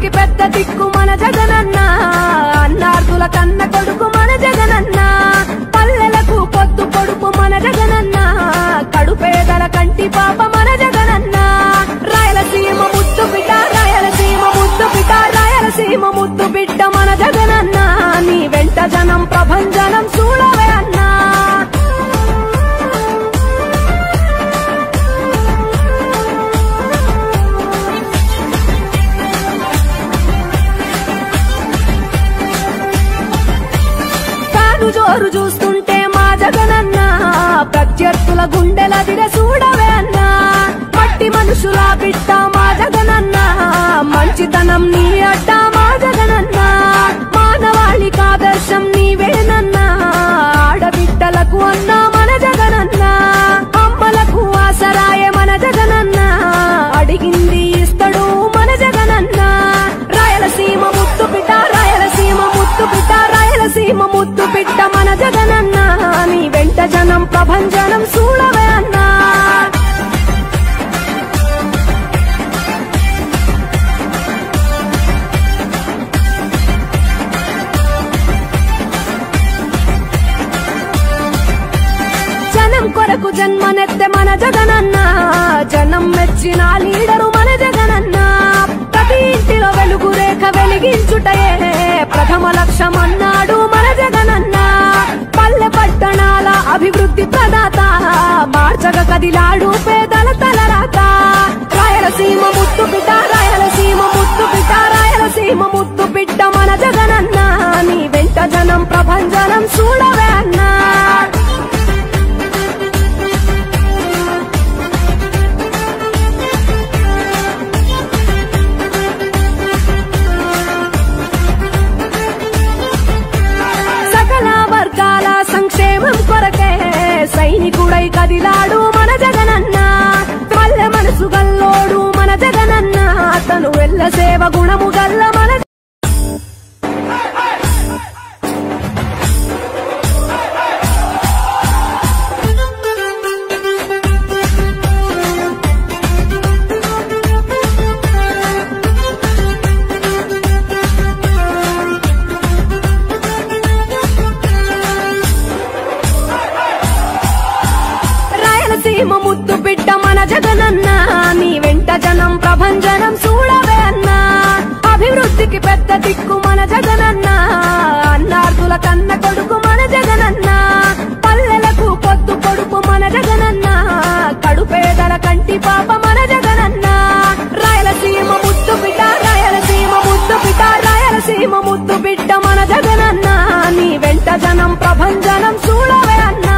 అభివృద్ధికి పెద్ద దిక్కు మన జగనన్న అన్నార్థుల కన్న కొడుకు మన జగనన్న పల్లెలకు పొద్దు పొడుపు మన జగనన్న కడుపేదల కంటి పాప మన జగనన్న రాయలసీమ ముద్దు బిడ్డ రాయలసీమ ముద్దు బిడ్డ రాయలసీమ ముద్దు బిడ్డ మన జగనన్న నీ వెంట జనం ప్రభంజనం చూడవే అన్నా జోరు చూస్తుంటే మా జగనన్న ప్రత్యర్థుల గుండెల దిర చూడవే అన్నా మట్టి మనుషుల బిడ్డ మా జగనన్న మంచితనం నీ అడ్డ మా జగనన్న మానవాళికి ఆదర్శం నీవేనన్నా ఆడబిడ్డలకు అన్నా మన జగనన్న అమ్మలకు ఆసరాయే మన జగనన్న అడిగింది ఇస్తడు మన జగనన్న రాయలసీమ ముద్దు బిడ్డ రాయలసీమ ముద్దు బిడ్డ రాయలసీమ ముద్దు బిడ్డ మన జగనన్న నీ వెంట జనం ప్రభంజనం చూడవే అన్నా జనం కొరకు జన్మనెత్తే మన జగనన్న జనం మెచ్చిన లీడరు మన జగనన్న ప్రతి ఇంటిలో వెలుగు రేఖ వెలిగించుటయే ప్రథమ లక్ష్యం అన్నాడు మన జగనన్న పల్లె పట్టణాల అభివృద్ధి ప్రదాత మార్చగ కదిలాడు పేదల తలరాత రాయలసీమ ముద్దు బిడ్డ రాయలసీమ ముద్దు బిడ్డ రాయలసీమ ముద్దు బిడ్డ మన జగనన్న నీ వెంట జనం ప్రభంజనం చూడవే అన్నా సంక్షేమం కొరకే సైనికుడై కదిలాడు మన జగనన్న పల్లె మనసు గల్లోడు మన జగనన్న తను వెళ్ళ సేవ గుణము గల్ల మన ముద్దు బిడ్డ మన జగనన్న నీ వెంట జనం ప్రభంజనం చూడవే అన్నా అభివృద్ధికి పెద్ద దిక్కు మన జగనన్న అన్నార్థుల కన్న కొడుకు మన జగనన్న పల్లెలకు పొద్దు పొడుపు మన జగనన్న కడుపేదల కంటి పాప మన జగనన్న రాయలసీమ ముద్దు బిడ్డ రాయలసీమ ముద్దు బిడ్డ రాయలసీమ ముద్దు బిడ్డ మన జగనన్న నీ వెంట జనం ప్రభంజనం చూడవే అన్నా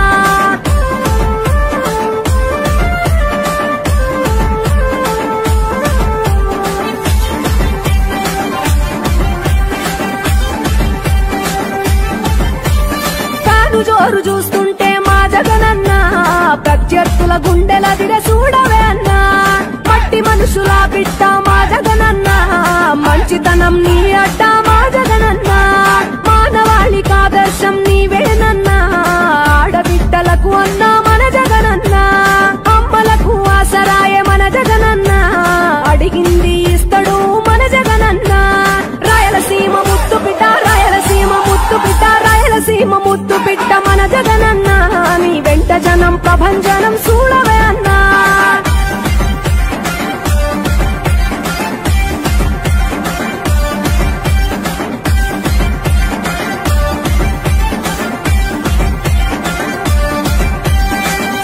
జోరు చూస్తుంటే మా జగనన్న ప్రత్యర్థుల గుండెల దిర చూడవే అన్నా మట్టి మనుషుల బిడ్డ మా జగనన్న మంచితనం నీ అడ్డ మా జగనన్న మానవాళికి ఆదర్శం నీవేనన్నా ఆడబిడ్డలకు అన్నా మన జగనన్న అమ్మలకు ఆసరాయే మన జగనన్న అడిగింది ఇస్తడు మన జగనన్న రాయలసీమ ముద్దు బిడ్డ రాయలసీమ ముద్దు బిడ్డ రాయలసీమ ముద్దు బిడ్డ మన జగనన్న నీ వెంట జనం ప్రభంజనం చూడవే అన్నా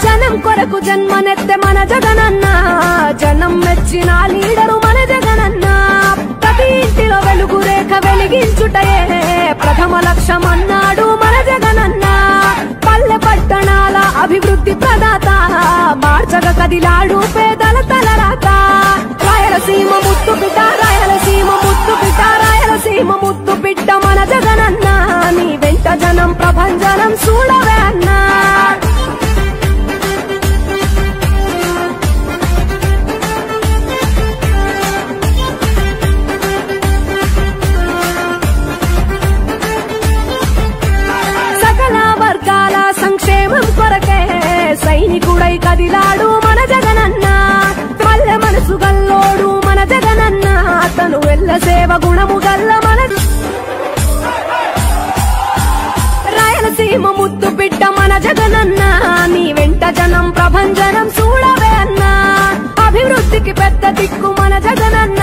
జనం కొరకు జన్మనెత్తే మన జగనన్న జనం మెచ్చిన లీడరు మన జగనన్న ప్రతి ఇంటిలో వెలుగు రేఖ వెలిగించుటయే ప్రథమ లక్ష్యం అన్నాడు మన జగనన్న పల్లె పట్టణాల అభివృద్ధి ప్రదాత మార్చగ కదిలాడు పేదల తలరాత రాయలసీమ ముద్దు బిడ్డ రాయలసీమ ముద్దు బిడ్డ రాయలసీమ ముద్దు బిడ్డ మన జగనన్న నీ వెంట జనం ప్రభంజనం చూడవే అన్నా సంక్షేమం కొరకే సైనికుడై కదిలాడు మన జగనన్న పల్లె మనసు గల్లోడు మన జగనన్న తను వెళ్ళ సేవ జగనన్న నీ వెంట జనం ప్రభంజనం చూడవే అన్నా అభివృద్ధికి పెద్ద దిక్కు మన జగనన్న